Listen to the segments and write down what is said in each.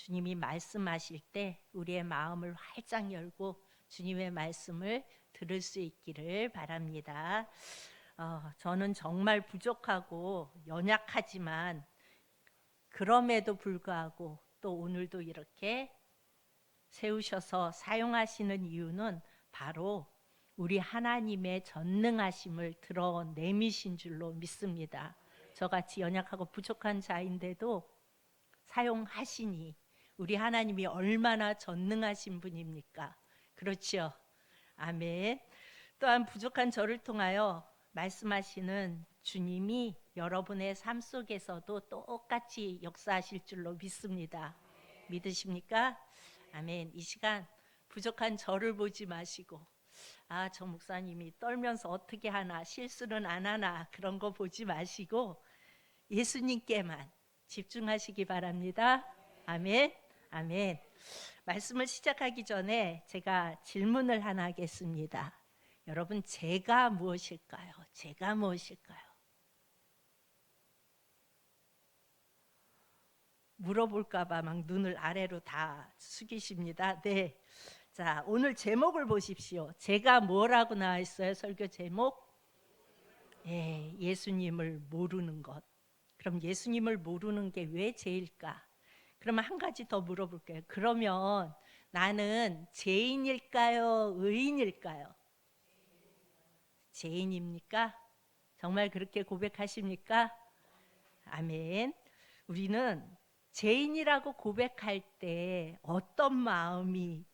주님이 말씀하실 때 우리의 마음을 활짝 열고 주님의 말씀을 들을 수 있기를 바랍니다. 저는 정말 부족하고 연약하지만 그럼에도 불구하고 또 오늘도 이렇게 세우셔서 사용하시는 이유는 바로 우리 하나님의 전능하심을 드러내미신 줄로 믿습니다. 저같이 연약하고 부족한 자인데도 사용하시니 우리 하나님이 얼마나 전능하신 분입니까? 그렇죠? 아멘. 또한 부족한 저를 통하여 말씀하시는 주님이 여러분의 삶 속에서도 똑같이 역사하실 줄로 믿습니다. 믿으십니까? 아멘. 이 시간 부족한 저를 보지 마시고 저 목사님이 떨면서 어떻게 하나, 실수는 안 하나, 그런 거 보지 마시고 예수님께만 집중하시기 바랍니다. 아멘. 아멘. 말씀을 시작하기 전에 제가 질문을 하나 하겠습니다. 여러분, 제가 무엇일까요? 제가 무엇일까요? 물어볼까봐 막 눈을 아래로 다 숙이십니다. 네. 자, 오늘 제목을 보십시오. 제가 뭐라고 나와 있어요? 설교 제목? 예수님을 모르는 것. 그럼 예수님을 모르는 게 왜 죄일까? 그러면 한 가지 더 물어볼게요. 그러면 나는 죄인일까요? 의인일까요? 죄인입니까? 정말 그렇게 고백하십니까? 아멘. 우리는 죄인이라고 고백할 때 어떤 마음이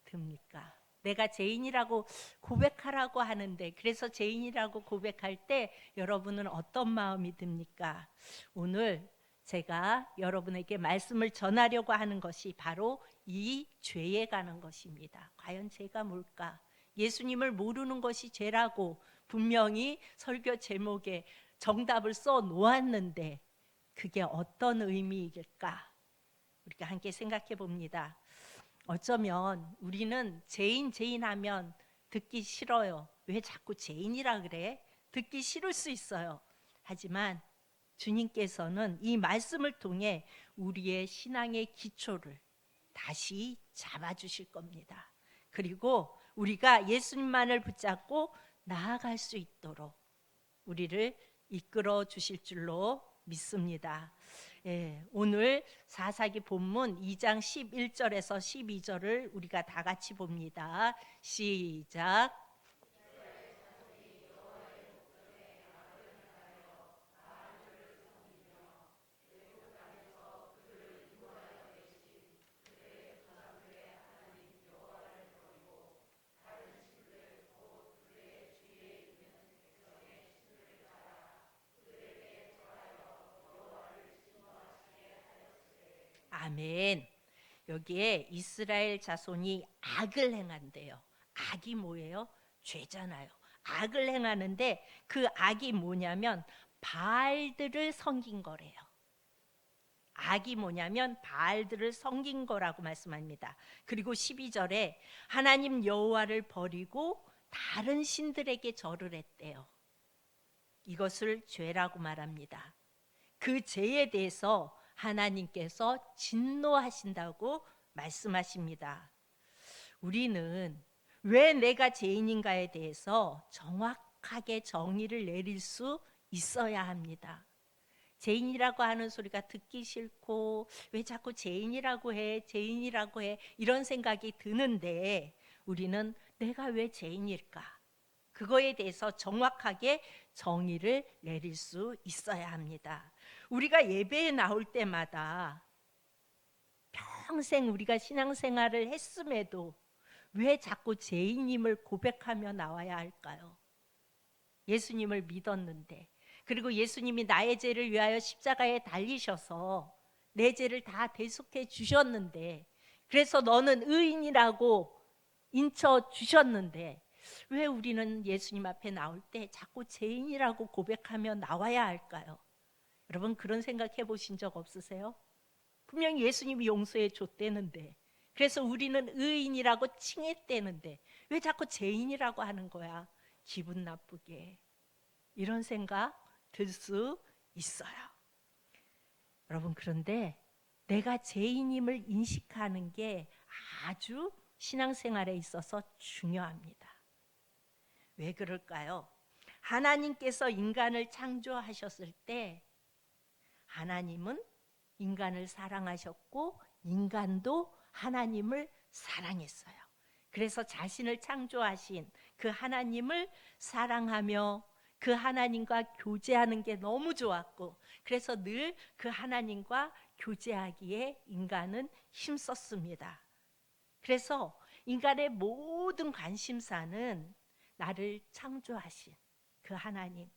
듭니까? 내가 죄인이라고 고백하라고 하는데, 그래서 죄인이라고 고백할 때 여러분은 어떤 마음이 듭니까? 오늘 제가 여러분에게 말씀을 전하려고 하는 것이 바로 이 죄에 관한 것입니다. 과연 죄가 뭘까? 예수님을 모르는 것이 죄라고 분명히 설교 제목에 정답을 써 놓았는데 그게 어떤 의미일까? 우리가 함께 생각해 봅니다. 어쩌면 우리는 죄인 하면 듣기 싫어요. 왜 자꾸 죄인이라 그래? 듣기 싫을 수 있어요. 하지만 주님께서는 이 말씀을 통해 우리의 신앙의 기초를 다시 잡아주실 겁니다. 그리고 우리가 예수님만을 붙잡고 나아갈 수 있도록 우리를 이끌어 주실 줄로 믿습니다. 오늘 사사기 본문 2장 11절에서 12절을 우리가 다 같이 봅니다. 시작. 아멘. 여기에 이스라엘 자손이 악을 행한대요. 악이 뭐예요? 죄잖아요. 악을 행하는데 그 악이 뭐냐면 바알들을 섬긴 거래요. 악이 뭐냐면 바알들을 섬긴 거라고 말씀합니다. 그리고 12절에 하나님 여호와를 버리고 다른 신들에게 절을 했대요. 이것을 죄라고 말합니다. 그 죄에 대해서 하나님께서 진노하신다고 말씀하십니다. 우리는 왜 내가 죄인인가에 대해서 정확하게 정의를 내릴 수 있어야 합니다. 죄인이라고 하는 소리가 듣기 싫고 왜 자꾸 죄인이라고 해, 죄인이라고 해, 이런 생각이 드는데 우리는 내가 왜 죄인일까? 그거에 대해서 정확하게 정의를 내릴 수 있어야 합니다. 우리가 예배에 나올 때마다 평생 우리가 신앙생활을 했음에도 왜 자꾸 죄인임을 고백하며 나와야 할까요? 예수님을 믿었는데, 그리고 예수님이 나의 죄를 위하여 십자가에 달리셔서 내 죄를 다 대속해 주셨는데, 그래서 너는 의인이라고 인쳐 주셨는데 왜 우리는 예수님 앞에 나올 때 자꾸 죄인이라고 고백하며 나와야 할까요? 여러분, 그런 생각 해보신 적 없으세요? 분명히 예수님이 용서해 줬대는데, 그래서 우리는 의인이라고 칭했대는데 왜 자꾸 죄인이라고 하는 거야? 기분 나쁘게. 이런 생각 들 수 있어요. 여러분, 그런데 내가 죄인임을 인식하는 게 아주 신앙생활에 있어서 중요합니다. 왜 그럴까요? 하나님께서 인간을 창조하셨을 때 하나님은 인간을 사랑하셨고 인간도 하나님을 사랑했어요. 그래서 자신을 창조하신 그 하나님을 사랑하며 그 하나님과 교제하는 게 너무 좋았고, 그래서 늘 그 하나님과 교제하기에 인간은 힘썼습니다. 그래서 인간의 모든 관심사는 나를 창조하신 그 하나님,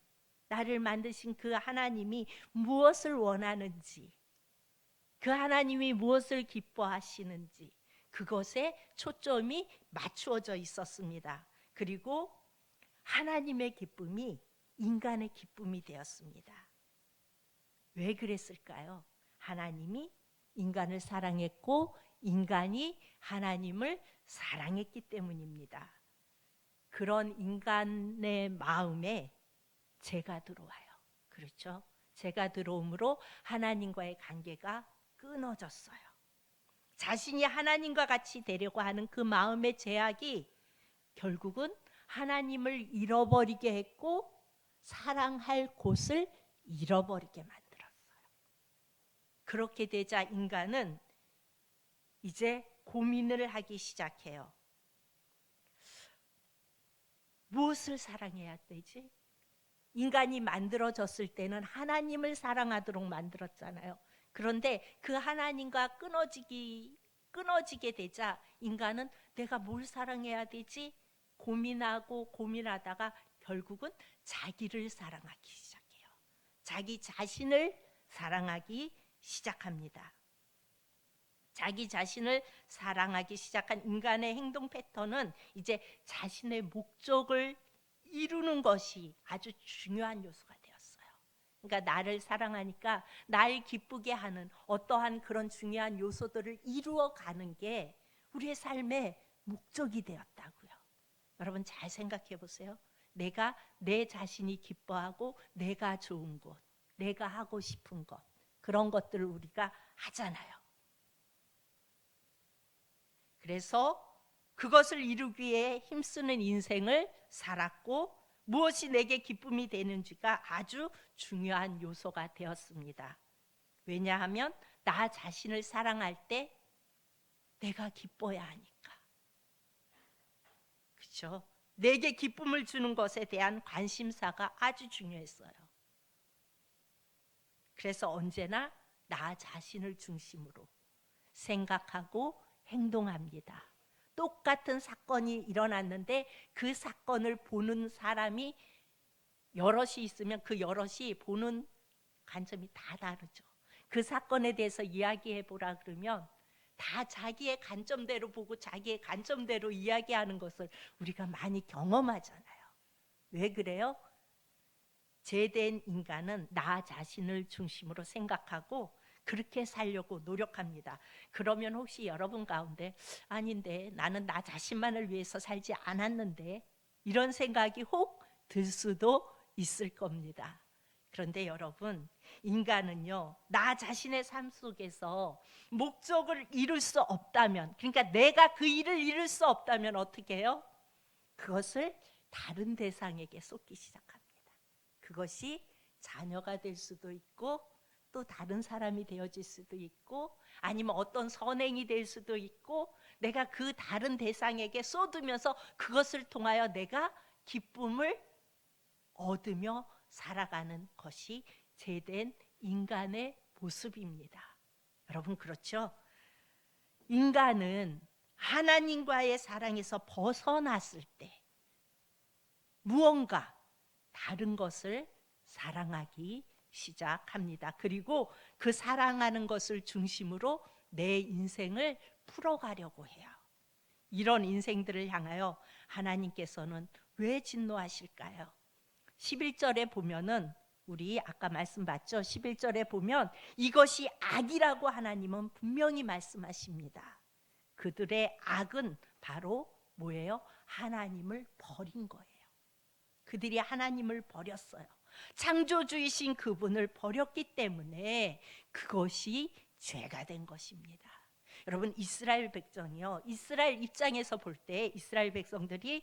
나를 만드신 그 하나님이 무엇을 원하는지, 그 하나님이 무엇을 기뻐하시는지 그것에 초점이 맞추어져 있었습니다. 그리고 하나님의 기쁨이 인간의 기쁨이 되었습니다. 왜 그랬을까요? 하나님이 인간을 사랑했고 인간이 하나님을 사랑했기 때문입니다. 그런 인간의 마음에 죄가 들어와요. 그렇죠? 죄가 들어옴으로 하나님과의 관계가 끊어졌어요. 자신이 하나님과 같이 되려고 하는 그 마음의 제약이 결국은 하나님을 잃어버리게 했고 사랑할 곳을 잃어버리게 만들었어요. 그렇게 되자 인간은 이제 고민을 하기 시작해요. 무엇을 사랑해야 되지? 인간이 만들어졌을 때는 하나님을 사랑하도록 만들었잖아요. 그런데 그 하나님과 끊어지게 되자 인간은 내가 뭘 사랑해야 되지? 고민하고 고민하다가 결국은 자기를 사랑하기 시작해요. 자기 자신을 사랑하기 시작합니다. 자기 자신을 사랑하기 시작한 인간의 행동 패턴은 이제 자신의 목적을 이루는 것이 아주 중요한 요소가 되었어요. 그러니까 나를 사랑하니까 날 기쁘게 하는 어떠한 그런 중요한 요소들을 이루어가는 게 우리의 삶의 목적이 되었다고요. 여러분 잘 생각해 보세요. 내가 내 자신이 기뻐하고 내가 좋은 것, 내가 하고 싶은 것, 그런 것들을 우리가 하잖아요. 그래서 그것을 이루기 위해 힘쓰는 인생을 살았고 무엇이 내게 기쁨이 되는지가 아주 중요한 요소가 되었습니다. 왜냐하면 나 자신을 사랑할 때 내가 기뻐야 하니까. 그렇죠? 내게 기쁨을 주는 것에 대한 관심사가 아주 중요했어요. 그래서 언제나 나 자신을 중심으로 생각하고 행동합니다. 똑같은 사건이 일어났는데 그 사건을 보는 사람이 여럿이 있으면 그 여럿이 보는 관점이 다 다르죠. 그 사건에 대해서 이야기해 보라 그러면 다 자기의 관점대로 보고 자기의 관점대로 이야기하는 것을 우리가 많이 경험하잖아요. 왜 그래요? 죄된 인간은 나 자신을 중심으로 생각하고 그렇게 살려고 노력합니다. 그러면 혹시 여러분 가운데 아닌데 나는 나 자신만을 위해서 살지 않았는데 이런 생각이 혹 들 수도 있을 겁니다. 그런데 여러분, 인간은요 나 자신의 삶 속에서 목적을 이룰 수 없다면, 그러니까 내가 그 일을 이룰 수 없다면 어떻게 해요? 그것을 다른 대상에게 쏟기 시작합니다. 그것이 자녀가 될 수도 있고 또 다른 사람이 되어질 수도 있고 아니면 어떤 선행이 될 수도 있고 내가 그 다른 대상에게 쏟으면서 그것을 통하여 내가 기쁨을 얻으며 살아가는 것이 죄된 인간의 모습입니다. 여러분 그렇죠? 인간은 하나님과의 사랑에서 벗어났을 때 무언가 다른 것을 사랑하기 시작합니다. 그리고 그 사랑하는 것을 중심으로 내 인생을 풀어가려고 해요. 이런 인생들을 향하여 하나님께서는 왜 진노하실까요? 11절에 보면은 우리 아까 말씀 봤죠? 11절에 보면 이것이 악이라고 하나님은 분명히 말씀하십니다. 그들의 악은 바로 뭐예요? 하나님을 버린 거예요. 그들이 하나님을 버렸어요. 창조주이신 그분을 버렸기 때문에 그것이 죄가 된 것입니다. 여러분, 이스라엘 백성이요, 이스라엘 입장에서 볼 때 이스라엘 백성들이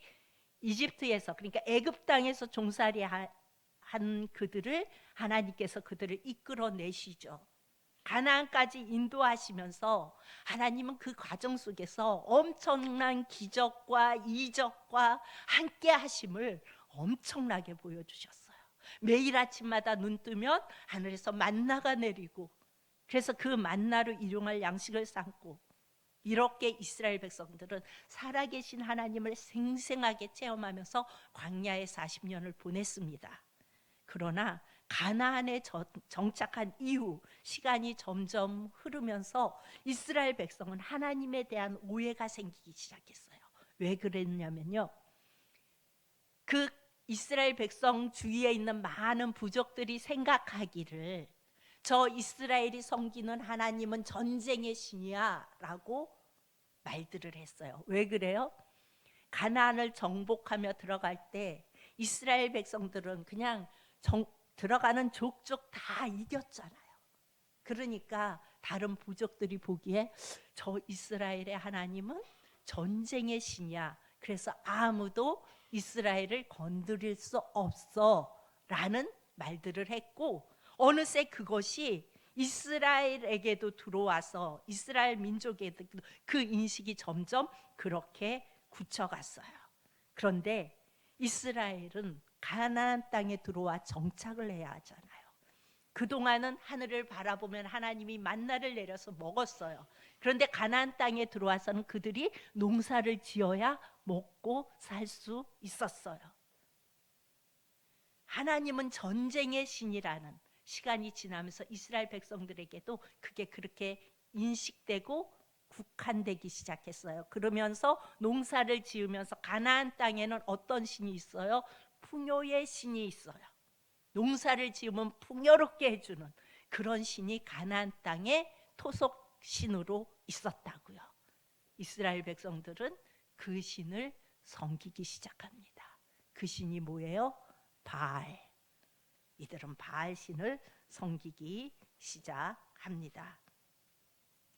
이집트에서, 그러니까 애굽 땅에서 종살이 한 그들을 하나님께서 그들을 이끌어내시죠. 가나안까지 인도하시면서 하나님은 그 과정 속에서 엄청난 기적과 이적과 함께 하심을 엄청나게 보여주셨어요. 매일 아침마다 눈 뜨면 하늘에서 만나가 내리고, 그래서 그 만나로 일용할 양식을 삼고, 이렇게 이스라엘 백성들은 살아계신 하나님을 생생하게 체험하면서 광야의 40년을 보냈습니다. 그러나 가나안에 정착한 이후 시간이 점점 흐르면서 이스라엘 백성은 하나님에 대한 오해가 생기기 시작했어요. 왜 그랬냐면요, 그 이스라엘 백성 주위에 있는 많은 부족들이 생각하기를 저 이스라엘이 섬기는 하나님은 전쟁의 신이야 라고 말들을 했어요. 왜 그래요? 가나안을 정복하며 들어갈 때 이스라엘 백성들은 그냥 들어가는 족족 다 이겼잖아요. 그러니까 다른 부족들이 보기에 저 이스라엘의 하나님은 전쟁의 신이야, 그래서 아무도 이스라엘을 건드릴 수 없어 라는 말들을 했고, 어느새 그것이 이스라엘에게도 들어와서 이스라엘 민족에도 그 인식이 점점 그렇게 굳혀갔어요. 그런데 이스라엘은 가나안 땅에 들어와 정착을 해야 하잖아요. 그동안은 하늘을 바라보면 하나님이 만나를 내려서 먹었어요. 그런데 가나안 땅에 들어와서는 그들이 농사를 지어야 먹고 살 수 있었어요. 하나님은 전쟁의 신이라는 시간이 지나면서 이스라엘 백성들에게도 그게 그렇게 인식되고 국한되기 시작했어요. 그러면서 농사를 지으면서 가나안 땅에는 어떤 신이 있어요? 풍요의 신이 있어요. 농사를 지으면 풍요롭게 해주는 그런 신이 가나안 땅의 토속 신으로 있었다고요. 이스라엘 백성들은 그 신을 섬기기 시작합니다. 그 신이 뭐예요? 바알. 이들은 바알 신을 섬기기 시작합니다.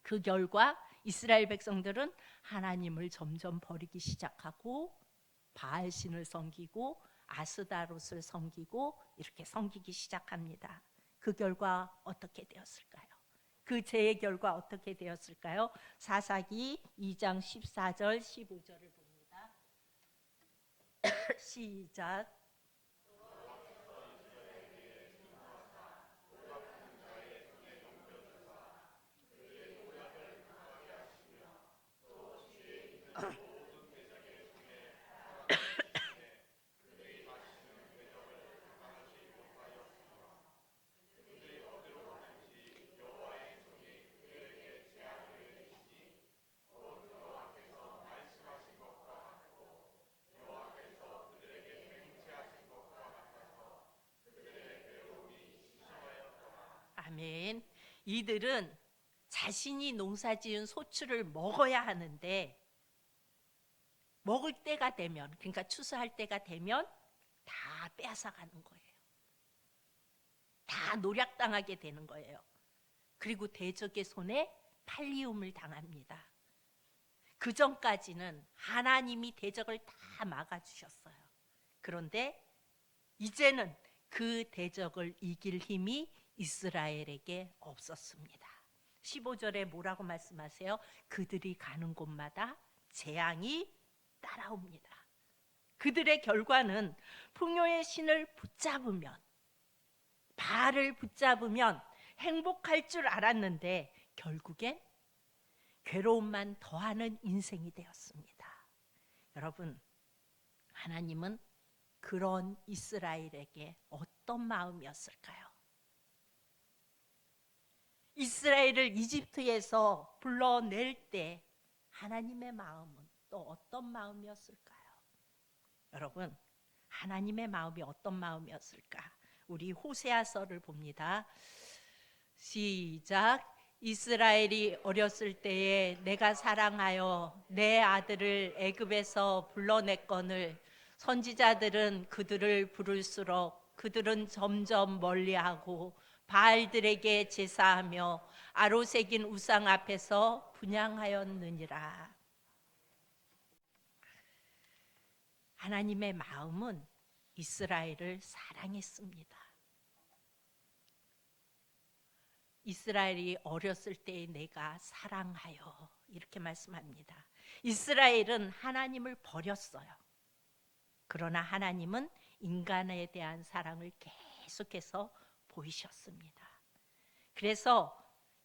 그 결과 이스라엘 백성들은 하나님을 점점 버리기 시작하고 바알 신을 섬기고 아스다롯을 섬기고 이렇게 섬기기 시작합니다. 그 결과 어떻게 되었을까요? 그 죄의 결과 어떻게 되었을까요? 사사기 2장 14절 15절을 봅니다. 시작. 아멘. 이들은 자신이 농사지은 소출을 먹어야 하는데 먹을 때가 되면, 그러니까 추수할 때가 되면 다 빼앗아가는 거예요. 다 노략당하게 되는 거예요. 그리고 대적의 손에 팔리움을 당합니다. 그 전까지는 하나님이 대적을 다 막아주셨어요. 그런데 이제는 그 대적을 이길 힘이 이스라엘에게 없었습니다. 15절에 뭐라고 말씀하세요? 그들이 가는 곳마다 재앙이 따라옵니다. 그들의 결과는 풍요의 신을 붙잡으면, 바알을 붙잡으면 행복할 줄 알았는데 결국엔 괴로움만 더하는 인생이 되었습니다. 여러분, 하나님은 그런 이스라엘에게 어떤 마음이었을까요? 이스라엘을 이집트에서 불러낼 때 하나님의 마음은 또 어떤 마음이었을까요? 여러분, 하나님의 마음이 어떤 마음이었을까? 우리 호세아서를 봅니다. 시작. 이스라엘이 어렸을 때에 내가 사랑하여 내 아들을 애굽에서 불러냈거늘 선지자들은 그들을 부를수록 그들은 점점 멀리하고 바알들에게 제사하며 아로새긴 우상 앞에서 분향하였느니라. 하나님의 마음은 이스라엘을 사랑했습니다. 이스라엘이 어렸을 때에 내가 사랑하여, 이렇게 말씀합니다. 이스라엘은 하나님을 버렸어요. 그러나 하나님은 인간에 대한 사랑을 계속해서 보이셨습니다. 그래서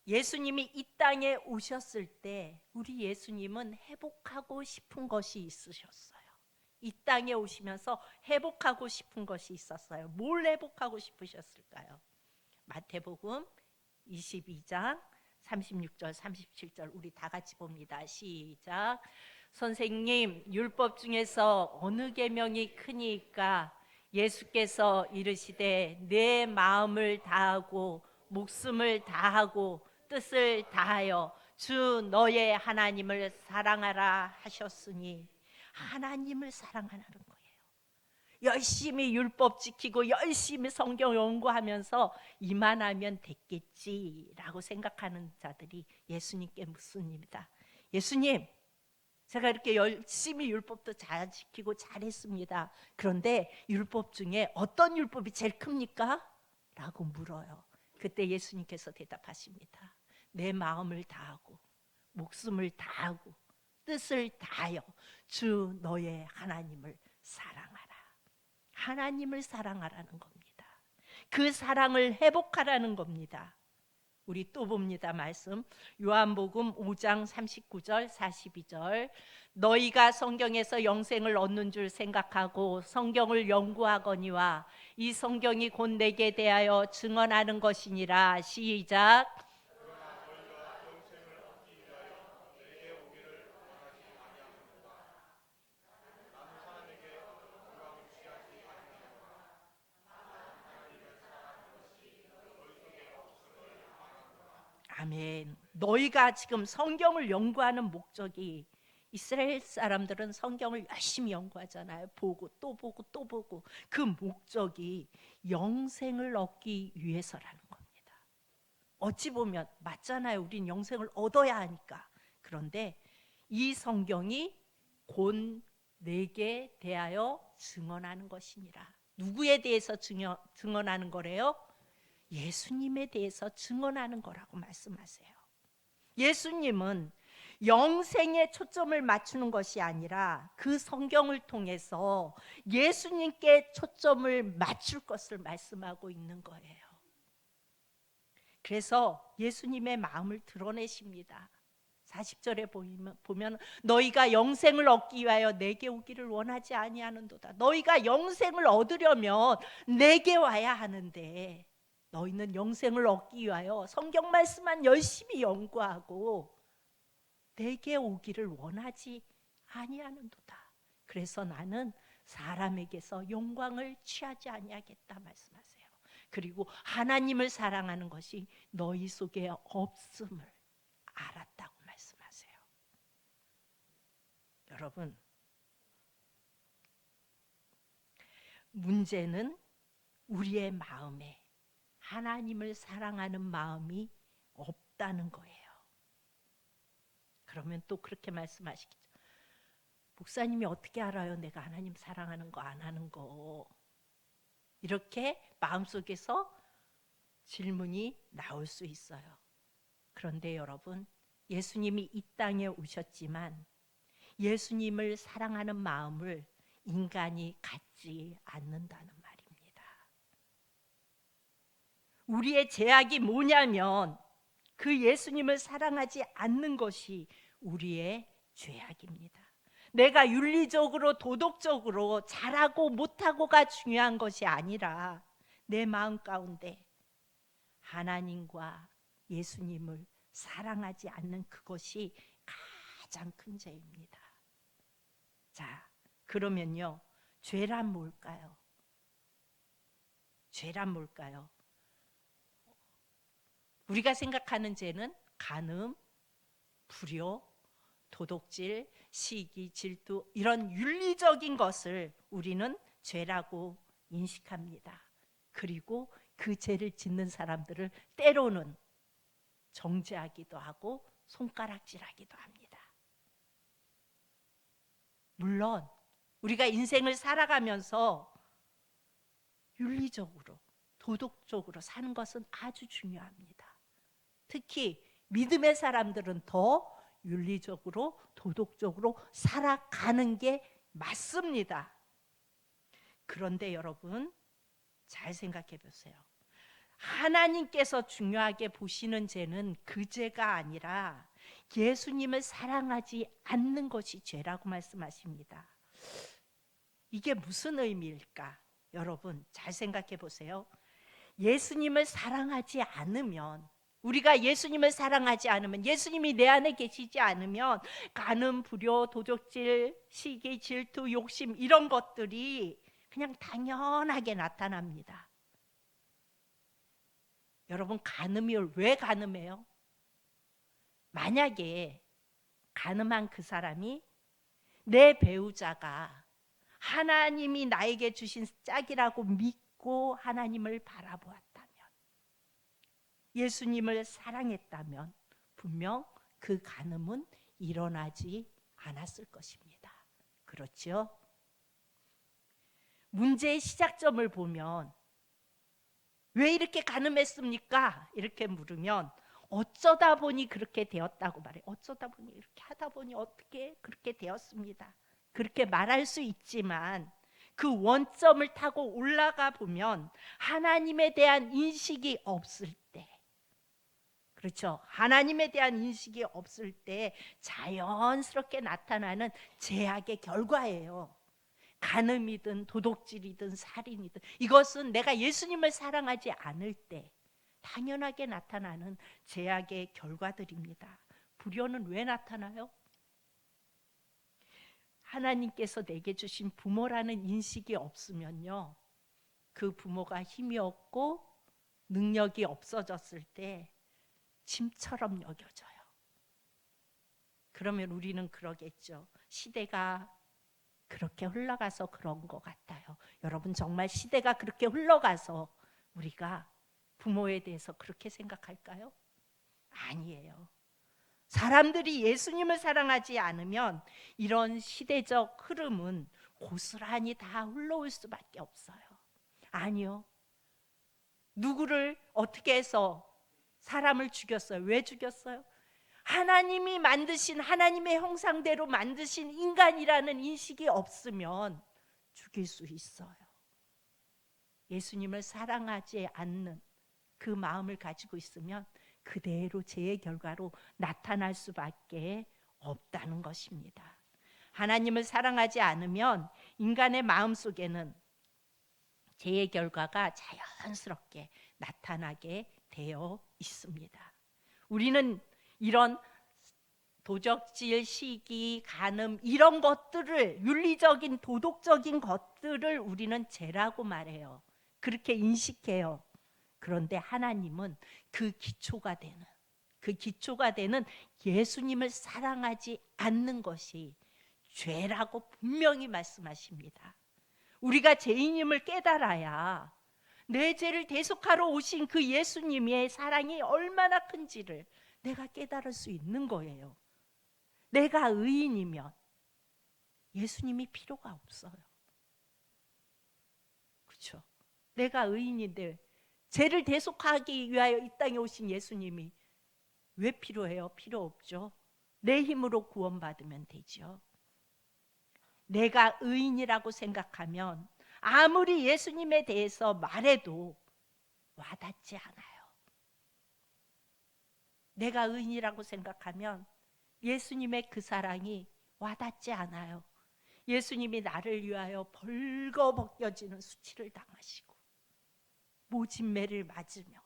예수님이 이 땅에 오셨을 때 우리 예수님은 회복하고 싶은 것이 있으셨어요. 이 땅에 오시면서 회복하고 싶은 것이 있었어요. 뭘 회복하고 싶으셨을까요? 마태복음 22장 36절 37절 우리 다 같이 봅니다. 시작. 선생님, 율법 중에서 어느 계명이 크니까? 예수께서 이르시되 내 마음을 다하고 목숨을 다하고 뜻을 다하여 주 너의 하나님을 사랑하라 하셨으니, 하나님을 사랑하라는 거예요. 열심히 율법 지키고 열심히 성경 연구하면서 이만하면 됐겠지라고 생각하는 자들이 예수님께 묻습니다. 예수님, 제가 이렇게 열심히 율법도 잘 지키고 잘했습니다. 그런데 율법 중에 어떤 율법이 제일 큽니까? 라고 물어요. 그때 예수님께서 대답하십니다. 내 마음을 다하고 목숨을 다하고 뜻을 다하여 주 너의 하나님을 사랑하라. 하나님을 사랑하라는 겁니다. 그 사랑을 회복하라는 겁니다. 우리 또 봅니다. 말씀 요한복음 5장 39절 42절. 너희가 성경에서 영생을 얻는 줄 생각하고 성경을 연구하거니와 이 성경이 곧 내게 대하여 증언하는 것이니라. 시작. 아멘. 너희가 지금 성경을 연구하는 목적이, 이스라엘 사람들은 성경을 열심히 연구하잖아요. 보고 또 보고 또 보고. 그 목적이 영생을 얻기 위해서라는 겁니다. 어찌 보면 맞잖아요. 우린 영생을 얻어야 하니까. 그런데 이 성경이 곧 내게 대하여 증언하는 것이니라. 누구에 대해서 증언하는 거래요? 예수님에 대해서 증언하는 거라고 말씀하세요. 예수님은 영생에 초점을 맞추는 것이 아니라 그 성경을 통해서 예수님께 초점을 맞출 것을 말씀하고 있는 거예요. 그래서 예수님의 마음을 드러내십니다. 40절에 보면 너희가 영생을 얻기 위하여 내게 오기를 원하지 아니하는도다. 너희가 영생을 얻으려면 내게 와야 하는데, 너희는 영생을 얻기 위하여 성경 말씀만 열심히 연구하고 내게 오기를 원하지 아니하는도다. 그래서 나는 사람에게서 영광을 취하지 아니하겠다 말씀하세요. 그리고 하나님을 사랑하는 것이 너희 속에 없음을 알았다고 말씀하세요. 여러분, 문제는 우리의 마음에 하나님을 사랑하는 마음이 없다는 거예요. 그러면 또 그렇게 말씀하시겠죠. 목사님이 어떻게 알아요? 내가 하나님 사랑하는 거 안 하는 거. 이렇게 마음속에서 질문이 나올 수 있어요. 그런데 여러분, 예수님이 이 땅에 오셨지만 예수님을 사랑하는 마음을 인간이 갖지 않는다는 말입니다. 우리의 죄악이 뭐냐면 그 예수님을 사랑하지 않는 것이 우리의 죄악입니다. 내가 윤리적으로 도덕적으로 잘하고 못하고가 중요한 것이 아니라 내 마음 가운데 하나님과 예수님을 사랑하지 않는 그것이 가장 큰 죄입니다. 자, 그러면요, 죄란 뭘까요? 죄란 뭘까요? 우리가 생각하는 죄는 간음, 불효, 도둑질, 시기, 질투, 이런 윤리적인 것을 우리는 죄라고 인식합니다. 그리고 그 죄를 짓는 사람들을 때로는 정죄하기도 하고 손가락질하기도 합니다. 물론 우리가 인생을 살아가면서 윤리적으로, 도덕적으로 사는 것은 아주 중요합니다. 특히 믿음의 사람들은 더 윤리적으로, 도덕적으로 살아가는 게 맞습니다. 그런데 여러분, 잘 생각해 보세요. 하나님께서 중요하게 보시는 죄는 그 죄가 아니라 예수님을 사랑하지 않는 것이 죄라고 말씀하십니다. 이게 무슨 의미일까? 여러분, 잘 생각해 보세요. 예수님을 사랑하지 않으면, 우리가 예수님을 사랑하지 않으면, 예수님이 내 안에 계시지 않으면 간음, 불효, 도적질, 시기, 질투, 욕심 이런 것들이 그냥 당연하게 나타납니다. 여러분, 간음이 왜 간음해요? 만약에 간음한 그 사람이 내 배우자가 하나님이 나에게 주신 짝이라고 믿고 하나님을 바라보았다면, 예수님을 사랑했다면 분명 그 간음은 일어나지 않았을 것입니다. 그렇죠? 문제의 시작점을 보면 왜 이렇게 간음했습니까? 이렇게 물으면 어쩌다 보니 그렇게 되었다고 말해요. 어쩌다 보니 이렇게 하다 보니 어떻게 그렇게 되었습니다. 그렇게 말할 수 있지만 그 원점을 타고 올라가 보면 하나님에 대한 인식이 없을 때, 그렇죠? 하나님에 대한 인식이 없을 때 자연스럽게 나타나는 죄악의 결과예요. 간음이든 도둑질이든 살인이든 이것은 내가 예수님을 사랑하지 않을 때 당연하게 나타나는 죄악의 결과들입니다. 불효는 왜 나타나요? 하나님께서 내게 주신 부모라는 인식이 없으면요, 그 부모가 힘이 없고 능력이 없어졌을 때 짐처럼 여겨져요. 그러면 우리는 그러겠죠. 시대가 그렇게 흘러가서 그런 것 같아요. 여러분, 정말 시대가 그렇게 흘러가서 우리가 부모에 대해서 그렇게 생각할까요? 아니에요. 사람들이 예수님을 사랑하지 않으면 이런 시대적 흐름은 고스란히 다 흘러올 수밖에 없어요. 아니요. 누구를 어떻게 해서 사람을 죽였어요? 왜 죽였어요? 하나님이 만드신, 하나님의 형상대로 만드신 인간이라는 인식이 없으면 죽일 수 있어요. 예수님을 사랑하지 않는 그 마음을 가지고 있으면 그대로 죄의 결과로 나타날 수밖에 없다는 것입니다. 하나님을 사랑하지 않으면 인간의 마음 속에는 죄의 결과가 자연스럽게 나타나게 되어 있습니다. 우리는 이런 도적질, 시기, 간음 이런 것들을, 윤리적인 도덕적인 것들을 우리는 죄라고 말해요. 그렇게 인식해요. 그런데 하나님은 그 기초가 되는 예수님을 사랑하지 않는 것이 죄라고 분명히 말씀하십니다. 우리가 죄인임을 깨달아야 내 죄를 대속하러 오신 그 예수님의 사랑이 얼마나 큰지를 내가 깨달을 수 있는 거예요. 내가 의인이면 예수님이 필요가 없어요. 그렇죠? 내가 의인인데 죄를 대속하기 위하여 이 땅에 오신 예수님이 왜 필요해요? 필요 없죠. 내 힘으로 구원받으면 되죠. 내가 의인이라고 생각하면 아무리 예수님에 대해서 말해도 와닿지 않아요. 내가 의인이라고 생각하면 예수님의 그 사랑이 와닿지 않아요. 예수님이 나를 위하여 벌거벗겨지는 수치를 당하시고 모진매를 맞으며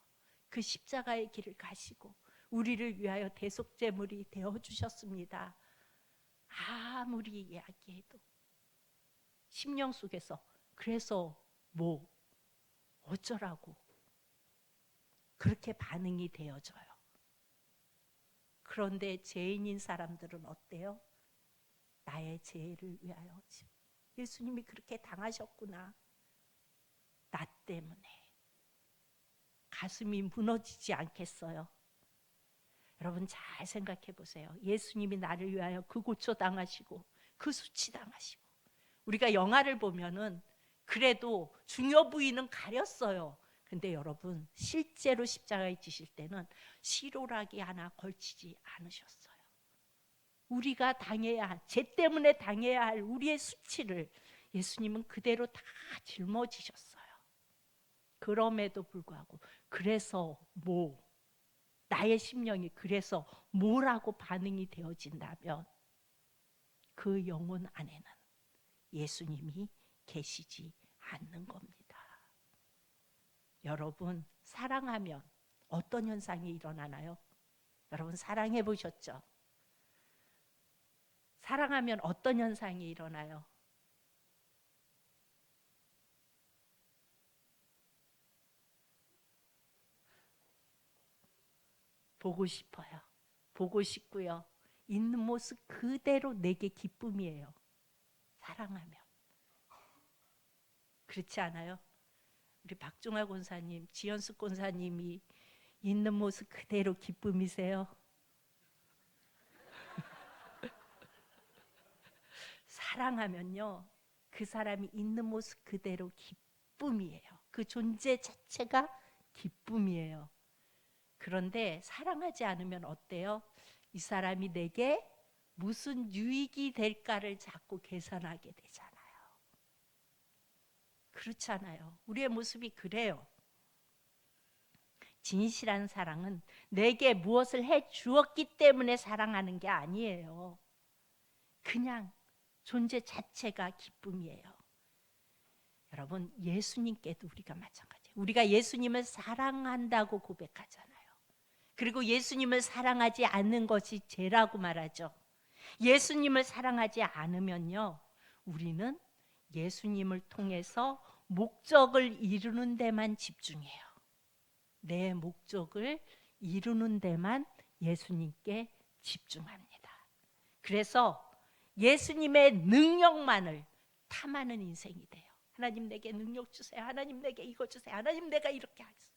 그 십자가의 길을 가시고 우리를 위하여 대속제물이 되어주셨습니다. 아무리 이야기해도 심령 속에서 그래서 뭐 어쩌라고 그렇게 반응이 되어져요. 그런데 죄인인 사람들은 어때요? 나의 죄를 위하여 예수님이 그렇게 당하셨구나. 나 때문에 가슴이 무너지지 않겠어요? 여러분 잘 생각해 보세요. 예수님이 나를 위하여 그 고초당하시고 그 수치당하시고, 우리가 영화를 보면은 그래도 중요 부위는 가렸어요. 근데 여러분 실제로 십자가에 지실 때는 시로라기 하나 걸치지 않으셨어요. 우리가 당해야 할, 죄 때문에 당해야 할 우리의 수치를 예수님은 그대로 다 짊어지셨어요. 그럼에도 불구하고, 그래서 나의 심령이 그래서 뭐라고 반응이 되어진다면 그 영혼 안에는 예수님이 계시지 않는 겁니다. 여러분, 사랑하면 어떤 현상이 일어나나요? 여러분 사랑해 보셨죠? 사랑하면 어떤 현상이 일어나요? 보고 싶어요. 보고 싶고요. 있는 모습 그대로 내게 기쁨이에요. 사랑하면. 그렇지 않아요? 우리 박종화 권사님, 지연숙 권사님이 있는 모습 그대로 기쁨이세요? 사랑하면요, 그 사람이 있는 모습 그대로 기쁨이에요. 그 존재 자체가 기쁨이에요. 그런데 사랑하지 않으면 어때요? 이 사람이 내게 무슨 유익이 될까를 자꾸 계산하게 되잖아요. 그렇잖아요. 우리의 모습이 그래요. 진실한 사랑은 내게 무엇을 해 주었기 때문에 사랑하는 게 아니에요. 그냥 존재 자체가 기쁨이에요. 여러분, 예수님께도 우리가 마찬가지예요. 우리가 예수님을 사랑한다고 고백하잖아요. 그리고 예수님을 사랑하지 않는 것이 죄라고 말하죠. 예수님을 사랑하지 않으면요, 우리는 예수님을 통해서 목적을 이루는 데만 집중해요. 내 목적을 이루는 데만 예수님께 집중합니다. 그래서 예수님의 능력만을 탐하는 인생이 돼요. 하나님 내게 능력 주세요. 하나님 내게 이거 주세요. 하나님 내가 이렇게 하겠어요.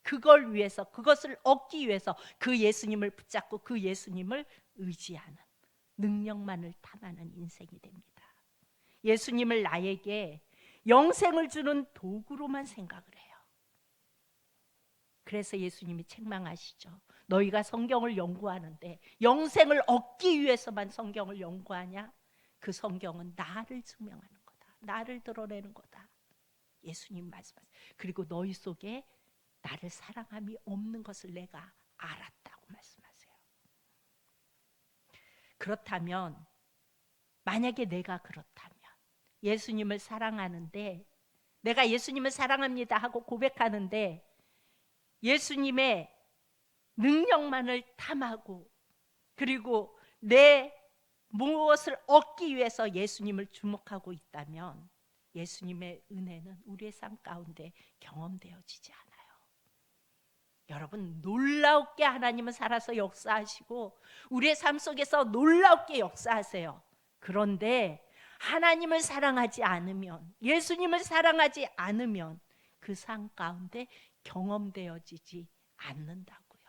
그걸 위해서, 그것을 얻기 위해서 그 예수님을 붙잡고 그 예수님을 의지하는, 능력만을 탐하는 인생이 됩니다. 예수님을 나에게 영생을 주는 도구로만 생각을 해요. 그래서 예수님이 책망하시죠. 너희가 성경을 연구하는데 영생을 얻기 위해서만 성경을 연구하냐? 그 성경은 나를 증명하는 거다. 나를 드러내는 거다. 예수님 말씀하세요. 그리고 너희 속에 나를 사랑함이 없는 것을 내가 알았다고 말씀하세요. 그렇다면, 만약에 내가 그렇다면, 예수님을 사랑하는데, 내가 예수님을 사랑합니다 하고 고백하는데 예수님의 능력만을 탐하고, 그리고 내 무엇을 얻기 위해서 예수님을 주목하고 있다면 예수님의 은혜는 우리의 삶 가운데 경험되어지지 않아요. 여러분, 놀랍게 하나님은 살아서 역사하시고 우리의 삶 속에서 놀랍게 역사하세요. 그런데 하나님을 사랑하지 않으면, 예수님을 사랑하지 않으면 그 삶 가운데 경험되어지지 않는다고요.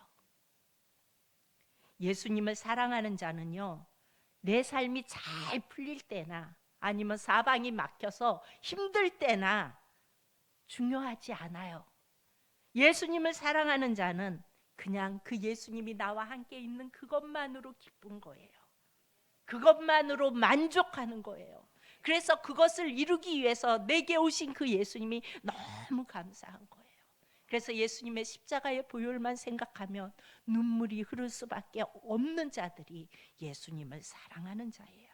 예수님을 사랑하는 자는요, 내 삶이 잘 풀릴 때나 아니면 사방이 막혀서 힘들 때나 중요하지 않아요. 예수님을 사랑하는 자는 그냥 그 예수님이 나와 함께 있는 그것만으로 기쁜 거예요. 그것만으로 만족하는 거예요. 그래서 그것을 이루기 위해서 내게 오신 그 예수님이 너무 감사한 거예요. 그래서 예수님의 십자가의 보혈만 생각하면 눈물이 흐를 수밖에 없는 자들이 예수님을 사랑하는 자예요.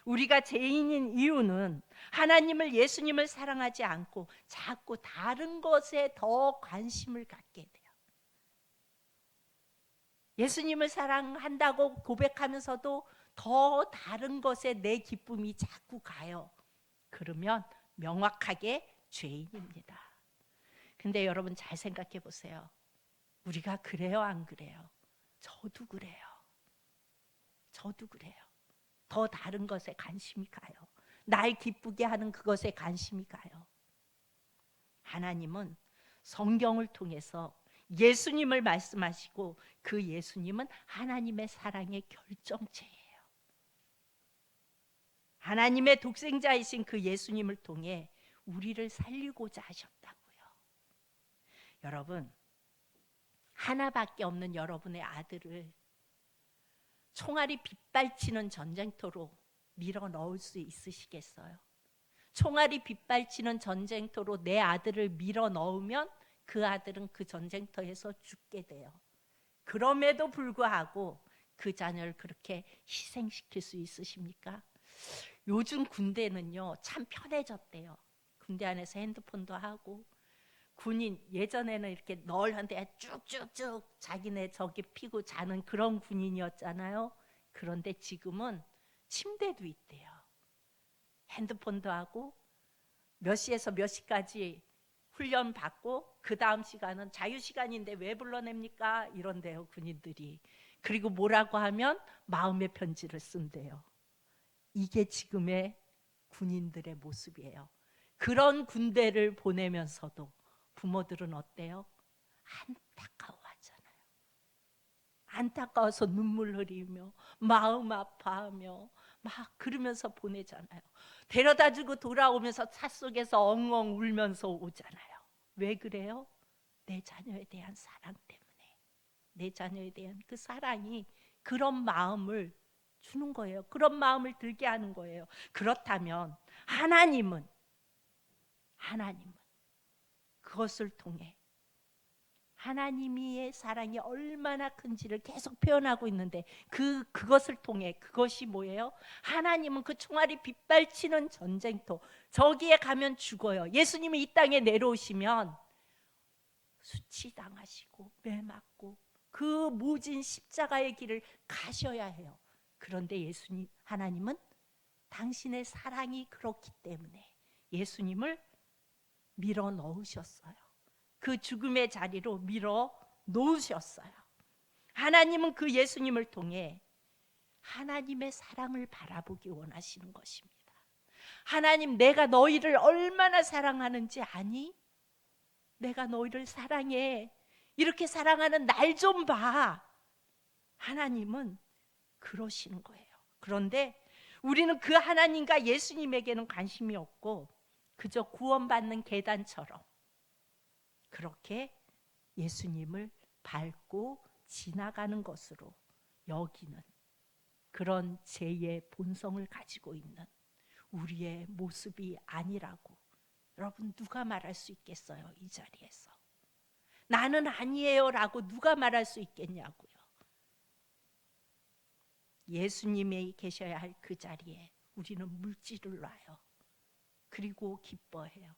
우리가 죄인인 이유는 하나님을, 예수님을 사랑하지 않고 자꾸 다른 것에 더 관심을 갖게 돼요. 예수님을 사랑한다고 고백하면서도 더 다른 것에 내 기쁨이 자꾸 가요. 그러면 명확하게 죄인입니다. 근데 여러분 잘 생각해 보세요. 우리가 그래요, 안 그래요? 저도 그래요. 저도 그래요. 더 다른 것에 관심이 가요. 날 기쁘게 하는 그것에 관심이 가요. 하나님은 성경을 통해서 예수님을 말씀하시고 그 예수님은 하나님의 사랑의 결정체예요. 하나님의 독생자이신 그 예수님을 통해 우리를 살리고자 하셨다고요. 여러분, 하나밖에 없는 여러분의 아들을 총알이 빗발치는 전쟁터로 밀어 넣을 수 있으시겠어요? 총알이 빗발치는 전쟁터로 내 아들을 밀어 넣으면 그 아들은 그 전쟁터에서 죽게 돼요. 그럼에도 불구하고 그 자녀를 그렇게 희생시킬 수 있으십니까? 요즘 군대는요 참 편해졌대요. 군대 안에서 핸드폰도 하고, 군인 예전에는 이렇게 널한데 쭉쭉쭉 자기네 저기 피고 자는 그런 군인이었잖아요. 그런데 지금은 침대도 있대요. 핸드폰도 하고 몇 시에서 몇 시까지 훈련 받고 그 다음 시간은 자유시간인데 왜 불러냅니까? 이런대요 군인들이. 그리고 뭐라고 하면 마음의 편지를 쓴대요. 이게 지금의 군인들의 모습이에요. 그런 군대를 보내면서도 부모들은 어때요? 안타까워하잖아요. 안타까워서 눈물 흘리며 마음 아파하며 막 그러면서 보내잖아요. 데려다주고 돌아오면서 차 속에서 엉엉 울면서 오잖아요. 왜 그래요? 내 자녀에 대한 사랑 때문에. 내 자녀에 대한 그 사랑이 그런 마음을 주는 거예요. 그런 마음을 들게 하는 거예요. 그렇다면 하나님은 그것을 통해 하나님의 사랑이 얼마나 큰지를 계속 표현하고 있는데 그것을 통해 그것이 뭐예요? 하나님은 그 총알이 빗발치는 전쟁터, 저기에 가면 죽어요. 예수님이 이 땅에 내려오시면 수치당하시고 매맞고 그 모진 십자가의 길을 가셔야 해요. 그런데 하나님은 당신의 사랑이 그렇기 때문에 예수님을 밀어 넣으셨어요. 그 죽음의 자리로 밀어 놓으셨어요. 하나님은 그 예수님을 통해 하나님의 사랑을 바라보기 원하시는 것입니다. 하나님, 내가 너희를 얼마나 사랑하는지 아니? 내가 너희를 사랑해. 이렇게 사랑하는 날 좀 봐. 하나님은 그러시는 거예요. 그런데 우리는 그 하나님과 예수님에게는 관심이 없고 그저 구원받는 계단처럼 그렇게 예수님을 밟고 지나가는 것으로 여기는 그런 죄의 본성을 가지고 있는 우리의 모습이 아니라고 여러분 누가 말할 수 있겠어요? 이 자리에서 나는 아니에요 라고 누가 말할 수 있겠냐고요. 예수님이 계셔야 할 그 자리에 우리는 물질을 놔요. 그리고 기뻐해요.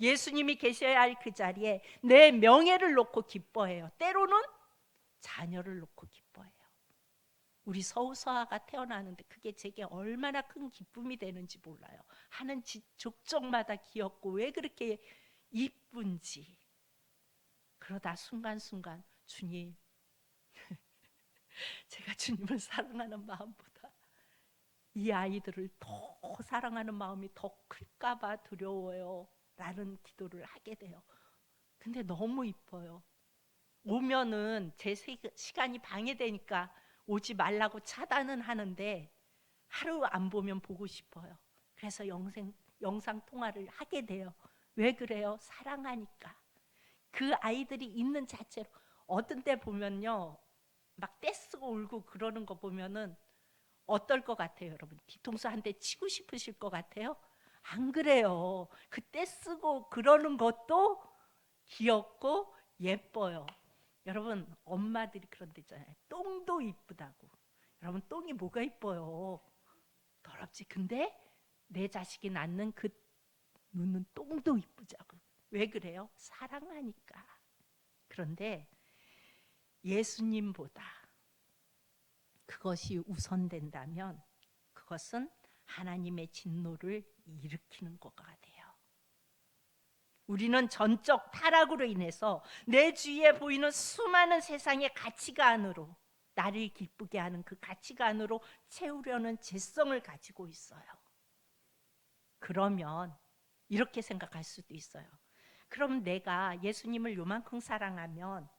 예수님이 계셔야 할 그 자리에 내 명예를 놓고 기뻐해요. 때로는 자녀를 놓고 기뻐해요. 우리 서우서아가 태어나는데 그게 제게 얼마나 큰 기쁨이 되는지 몰라요. 하는 족적마다 귀엽고 왜 그렇게 이쁜지. 그러다 순간순간 주님, 제가 주님을 사랑하는 마음보다 이 아이들을 더 사랑하는 마음이 더 클까 봐 두려워요 라는 기도를 하게 돼요. 근데 너무 이뻐요. 오면은 제 시간이 방해되니까 오지 말라고 차단은 하는데 하루 안 보면 보고 싶어요. 그래서 영상 통화를 하게 돼요. 왜 그래요? 사랑하니까. 그 아이들이 있는 자체로 어떤 때 보면요 막 떼쓰고 울고 그러는 거 보면은 어떨 것 같아요, 여러분? 뒤통수 한 대 치고 싶으실 것 같아요? 안 그래요. 그 떼쓰고 그러는 것도 귀엽고 예뻐요. 여러분 엄마들이 그런 데 있잖아요. 똥도 이쁘다고. 여러분 똥이 뭐가 이뻐요? 더럽지. 근데 내 자식이 낳는 그 눈은 똥도 이쁘자고. 왜 그래요? 사랑하니까. 그런데 예수님보다 그것이 우선된다면 그것은 하나님의 진노를 일으키는 것과 같아요. 우리는 전적 타락으로 인해서 내 주위에 보이는 수많은 세상의 가치관으로 나를 기쁘게 하는 그 가치관으로 채우려는 죄성을 가지고 있어요. 그러면 이렇게 생각할 수도 있어요. 그럼 내가 예수님을 요만큼 사랑하면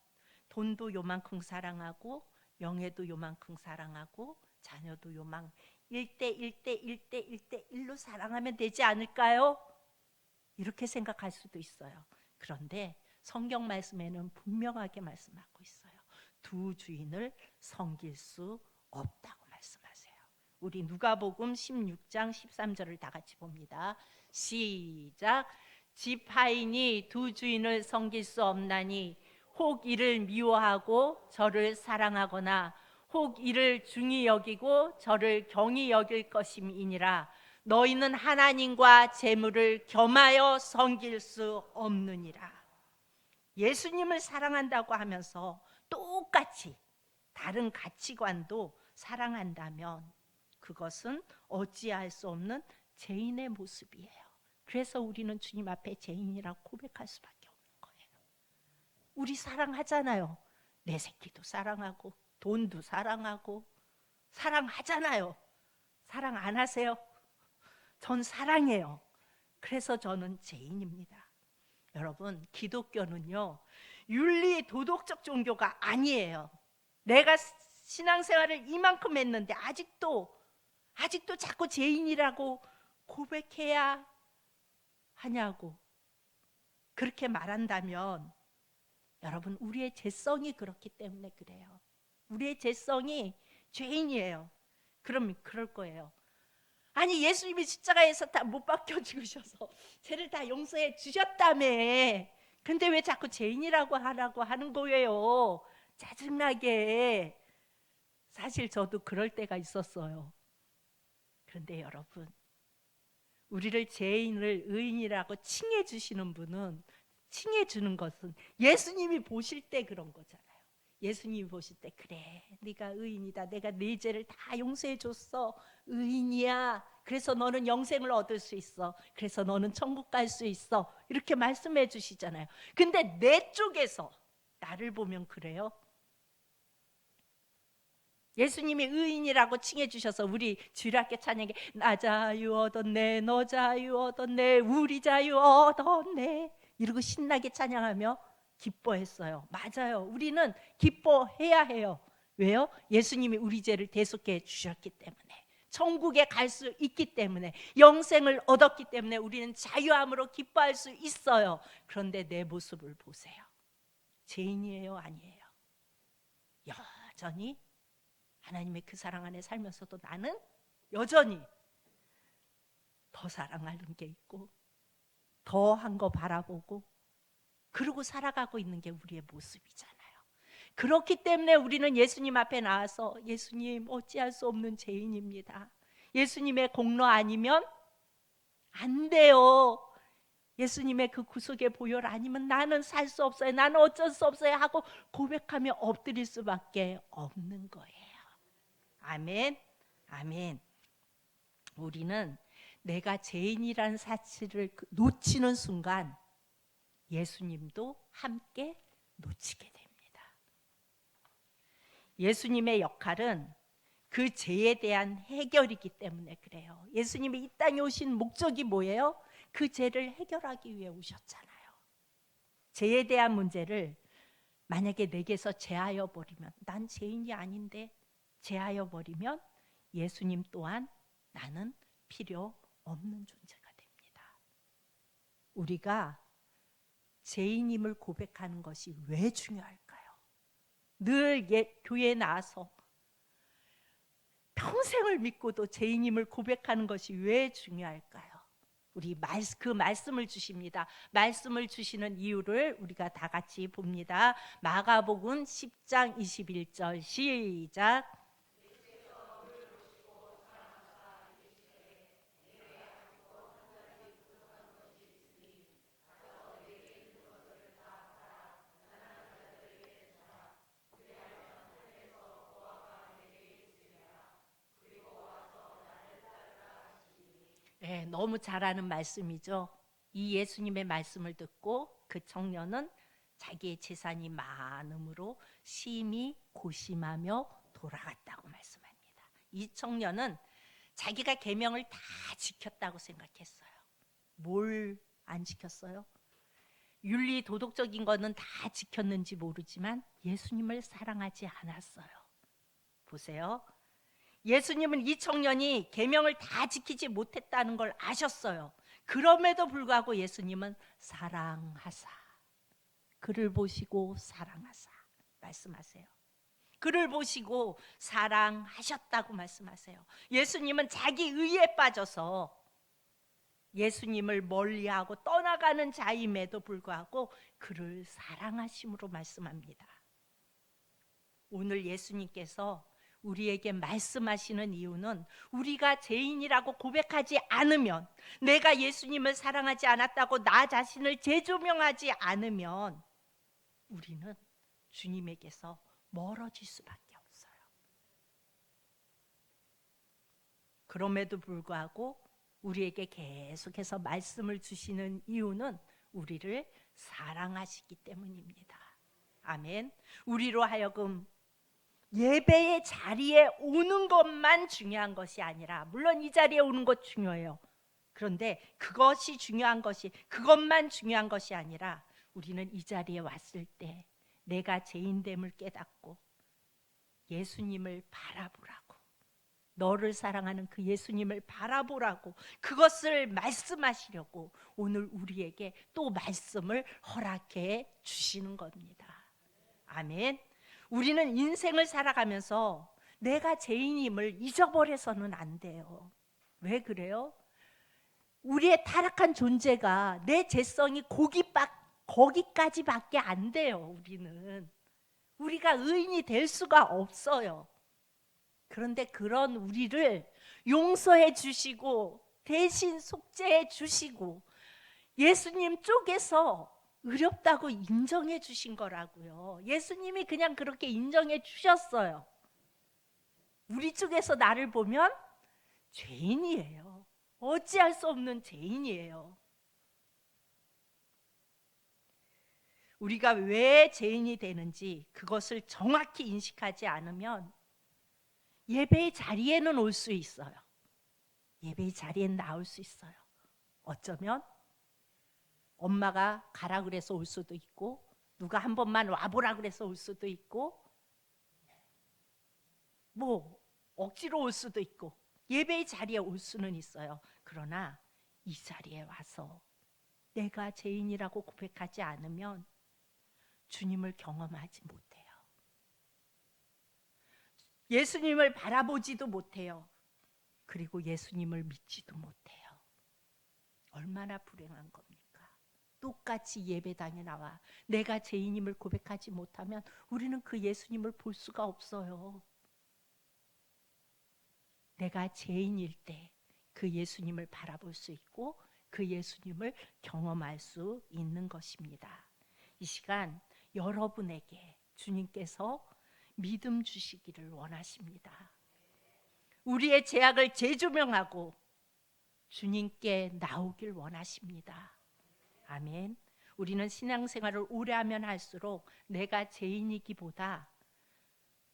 돈도 요만큼 사랑하고 명예도 요만큼 사랑하고 자녀도 요만 1대 1대 1대 1대 1로 사랑하면 되지 않을까요? 이렇게 생각할 수도 있어요. 그런데 성경 말씀에는 분명하게 말씀하고 있어요. 두 주인을 섬길 수 없다고 말씀하세요. 우리 누가복음 16장 13절을 다 같이 봅니다. 시작. 지파인이 두 주인을 섬길 수 없나니 혹 이를 미워하고 저를 사랑하거나 혹 이를 중히 여기고 저를 경히 여길 것임이니라. 너희는 하나님과 재물을 겸하여 섬길 수 없느니라. 예수님을 사랑한다고 하면서 똑같이 다른 가치관도 사랑한다면 그것은 어찌할 수 없는 죄인의 모습이에요. 그래서 우리는 주님 앞에 죄인이라고 고백할 수밖에 없는 거예요. 우리 사랑하잖아요. 내 새끼도 사랑하고 돈도 사랑하고 사랑하잖아요. 사랑 안 하세요? 전 사랑해요. 그래서 저는 죄인입니다. 여러분, 기독교는요 윤리 도덕적 종교가 아니에요. 내가 신앙생활을 이만큼 했는데 아직도 자꾸 죄인이라고 고백해야 하냐고 그렇게 말한다면 여러분, 우리의 죄성이 그렇기 때문에 그래요. 우리의 죄성이 죄인이에요. 그럼 그럴 거예요. 아니, 예수님이 십자가에서 다 못 박혀 죽으셔서 죄를 다 용서해 주셨다며. 근데 왜 자꾸 죄인이라고 하라고 하는 거예요? 짜증나게. 사실 저도 그럴 때가 있었어요. 그런데 여러분, 우리를 죄인을 의인이라고 칭해 주시는 분은, 칭해 주는 것은 예수님이 보실 때 그런 거잖아요. 예수님이 보실 때 그래, 네가 의인이다. 내가 네 죄를 다 용서해 줬어. 의인이야. 그래서 너는 영생을 얻을 수 있어. 그래서 너는 천국 갈 수 있어. 이렇게 말씀해 주시잖아요. 근데 내 쪽에서 나를 보면 그래요? 예수님이 의인이라고 칭해 주셔서 우리 주일학교 찬양에 나 자유 얻었네, 너 자유 얻었네, 우리 자유 얻었네 이러고 신나게 찬양하며 기뻐했어요. 맞아요. 우리는 기뻐해야 해요. 왜요? 예수님이 우리 죄를 대속해 주셨기 때문에, 천국에 갈 수 있기 때문에, 영생을 얻었기 때문에 우리는 자유함으로 기뻐할 수 있어요. 그런데 내 모습을 보세요. 죄인이에요, 아니에요? 여전히 하나님의 그 사랑 안에 살면서도 나는 여전히 더 사랑하는 게 있고 더 한 거 바라보고 그러고 살아가고 있는 게 우리의 모습이잖아요. 그렇기 때문에 우리는 예수님 앞에 나와서 예수님, 어찌할 수 없는 죄인입니다. 예수님의 공로 아니면 안 돼요. 예수님의 그 구속의 보혈 아니면 나는 살 수 없어요. 나는 어쩔 수 없어요 하고 고백하며 엎드릴 수밖에 없는 거예요. 아멘. 아멘. 우리는 내가 죄인이라는 사실을 놓치는 순간 예수님도 함께 놓치게 됩니다. 예수님의 역할은 그 죄에 대한 해결이기 때문에 그래요. 예수님이 이 땅에 오신 목적이 뭐예요? 그 죄를 해결하기 위해 오셨잖아요. 죄에 대한 문제를 만약에 내게서 제하여 버리면, 난 죄인이 아닌데 제하여 버리면 예수님 또한 나는 필요 없는 존재가 됩니다. 우리가 죄인임을 고백하는 것이 왜 중요할까요? 늘 교회에 나와서 평생을 믿고도 죄인임을 고백하는 것이 왜 중요할까요? 우리 그 말씀을 주십니다. 말씀을 주시는 이유를 우리가 다 같이 봅니다. 마가복음 10장 21절 시작. 네, 너무 잘 아는 말씀이죠. 이 예수님의 말씀을 듣고 그 청년은 자기의 재산이 많음으로 심히 고심하며 돌아갔다고 말씀합니다. 이 청년은 자기가 계명을 다 지켰다고 생각했어요. 뭘 안 지켰어요? 윤리 도덕적인 거는 다 지켰는지 모르지만 예수님을 사랑하지 않았어요. 보세요. 예수님은 이 청년이 계명을 다 지키지 못했다는 걸 아셨어요. 그럼에도 불구하고 예수님은 사랑하사, 그를 보시고 사랑하사 말씀하세요. 그를 보시고 사랑하셨다고 말씀하세요. 예수님은 자기 의에 빠져서 예수님을 멀리하고 떠나가는 자임에도 불구하고 그를 사랑하심으로 말씀합니다. 오늘 예수님께서 우리에게 말씀하시는 이유는 우리가 죄인이라고 고백하지 않으면, 내가 예수님을 사랑하지 않았다고 나 자신을 재조명하지 않으면 우리는 주님에게서 멀어질 수밖에 없어요. 그럼에도 불구하고 우리에게 계속해서 말씀을 주시는 이유는 우리를 사랑하시기 때문입니다. 아멘. 우리로 하여금 예배의 자리에 오는 것만 중요한 것이 아니라, 물론 이 자리에 오는 것 중요해요. 그런데 그것만 중요한 것이 아니라 우리는 이 자리에 왔을 때 내가 죄인됨을 깨닫고 예수님을 바라보라고, 너를 사랑하는 그 예수님을 바라보라고, 그것을 말씀하시려고 오늘 우리에게 또 말씀을 허락해 주시는 겁니다. 아멘. 우리는 인생을 살아가면서 내가 죄인임을 잊어버려서는 안 돼요. 왜 그래요? 우리의 타락한 존재가, 내 죄성이 거기까지밖에 안 돼요. 우리가 의인이 될 수가 없어요. 그런데 그런 우리를 용서해 주시고 대신 속죄해 주시고 예수님 쪽에서 의롭다고 인정해 주신 거라고요. 예수님이 그냥 그렇게 인정해 주셨어요. 우리 쪽에서 나를 보면 죄인이에요. 어찌할 수 없는 죄인이에요. 우리가 왜 죄인이 되는지 그것을 정확히 인식하지 않으면 예배의 자리에는 올 수 있어요. 예배의 자리엔 나올 수 있어요. 어쩌면 엄마가 가라 그래서 올 수도 있고, 누가 한 번만 와보라 그래서 올 수도 있고, 뭐 억지로 올 수도 있고, 예배의 자리에 올 수는 있어요. 그러나 이 자리에 와서 내가 죄인이라고 고백하지 않으면 주님을 경험하지 못해요. 예수님을 바라보지도 못해요. 그리고 예수님을 믿지도 못해요. 얼마나 불행한 겁니까? 똑같이 예배당에 나와 내가 죄인임을 고백하지 못하면 우리는 그 예수님을 볼 수가 없어요. 내가 죄인일 때 그 예수님을 바라볼 수 있고 그 예수님을 경험할 수 있는 것입니다. 이 시간 여러분에게 주님께서 믿음 주시기를 원하십니다. 우리의 죄악을 재조명하고 주님께 나오길 원하십니다. 아멘. 우리는 신앙생활을 오래 하면 할수록 내가 죄인이기보다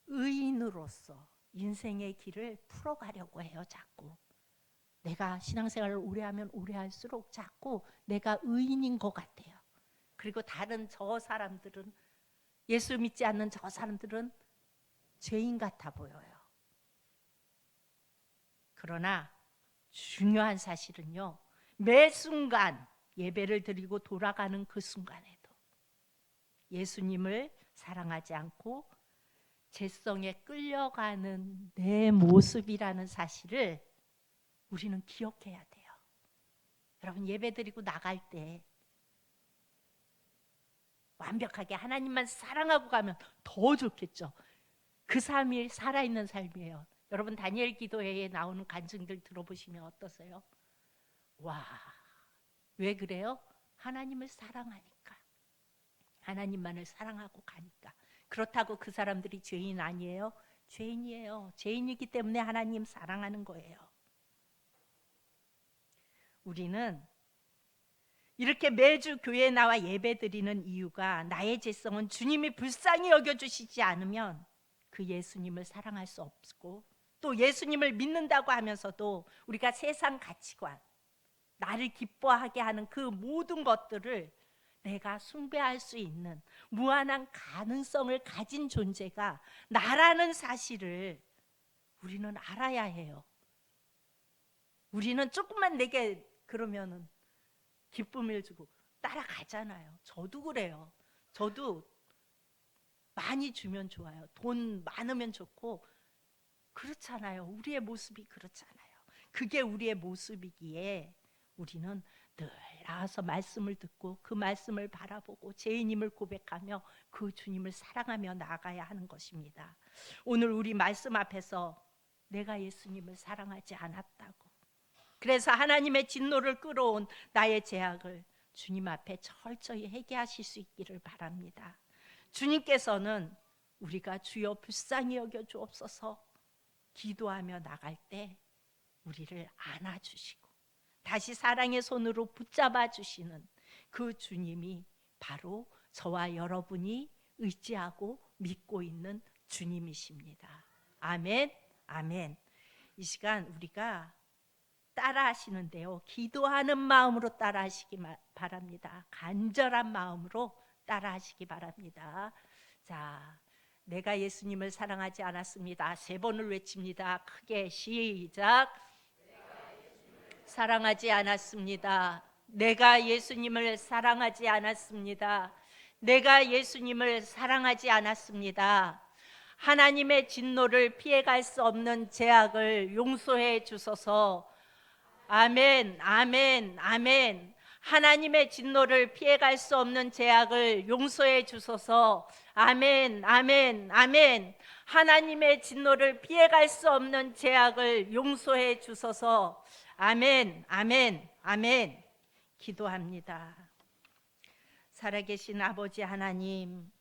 의인으로서 인생의 길을 풀어가려고 해요. 자꾸 내가 신앙생활을 오래 하면 오래 할수록 자꾸 내가 의인인 것 같아요. 그리고 다른 저 사람들은, 예수 믿지 않는 저 사람들은 죄인 같아 보여요. 그러나 중요한 사실은요, 매 순간 예배를 드리고 돌아가는 그 순간에도 예수님을 사랑하지 않고 죄성에 끌려가는 내 모습이라는 사실을 우리는 기억해야 돼요. 여러분, 예배 드리고 나갈 때 완벽하게 하나님만 사랑하고 가면 더 좋겠죠. 그 삶이 살아있는 삶이에요. 여러분, 다니엘 기도회에 나오는 간증들 들어보시면 어떠세요? 와, 왜 그래요? 하나님을 사랑하니까, 하나님만을 사랑하고 가니까. 그렇다고 그 사람들이 죄인 아니에요? 죄인이에요. 죄인이기 때문에 하나님 사랑하는 거예요. 우리는 이렇게 매주 교회에 나와 예배드리는 이유가, 나의 죄성은 주님이 불쌍히 여겨주시지 않으면 그 예수님을 사랑할 수 없고, 또 예수님을 믿는다고 하면서도 우리가 세상 가치관, 나를 기뻐하게 하는 그 모든 것들을 내가 숭배할 수 있는 무한한 가능성을 가진 존재가 나라는 사실을 우리는 알아야 해요. 우리는 조금만 내게 그러면은 기쁨을 주고 따라가잖아요. 저도 그래요. 저도 많이 주면 좋아요. 돈 많으면 좋고 그렇잖아요. 우리의 모습이 그렇잖아요. 그게 우리의 모습이기에 우리는 늘 나와서 말씀을 듣고 그 말씀을 바라보고 죄인임을 고백하며 그 주님을 사랑하며 나아가야 하는 것입니다. 오늘 우리 말씀 앞에서 내가 예수님을 사랑하지 않았다고, 그래서 하나님의 진노를 끌어온 나의 죄악을 주님 앞에 철저히 회개하실 수 있기를 바랍니다. 주님께서는 우리가 주여 불쌍히 여겨 주옵소서 기도하며 나갈 때 우리를 안아주시고 다시 사랑의 손으로 붙잡아 주시는 그 주님이 바로 저와 여러분이 의지하고 믿고 있는 주님이십니다. 아멘, 아멘. 이 시간 우리가 따라 하시는데요, 기도하는 마음으로 따라 하시기 바랍니다. 간절한 마음으로 따라 하시기 바랍니다. 자, 내가 예수님을 사랑하지 않았습니다. 3번을 외칩니다. 크게 시작. 사랑하지 않았습니다. 내가 예수님을 사랑하지 않았습니다. 내가 예수님을 사랑하지 않았습니다. 하나님의 진노를 피해갈 수 없는 죄악을 용서해 주소서. 아멘, 아멘, 아멘. 하나님의 진노를 피해갈 수 없는 죄악을 용서해 주소서. 아멘, 아멘, 아멘. 하나님의 진노를 피해갈 수 없는 죄악을 용서해 주소서. 아멘, 아멘, 아멘. 기도합니다. 살아계신 아버지 하나님,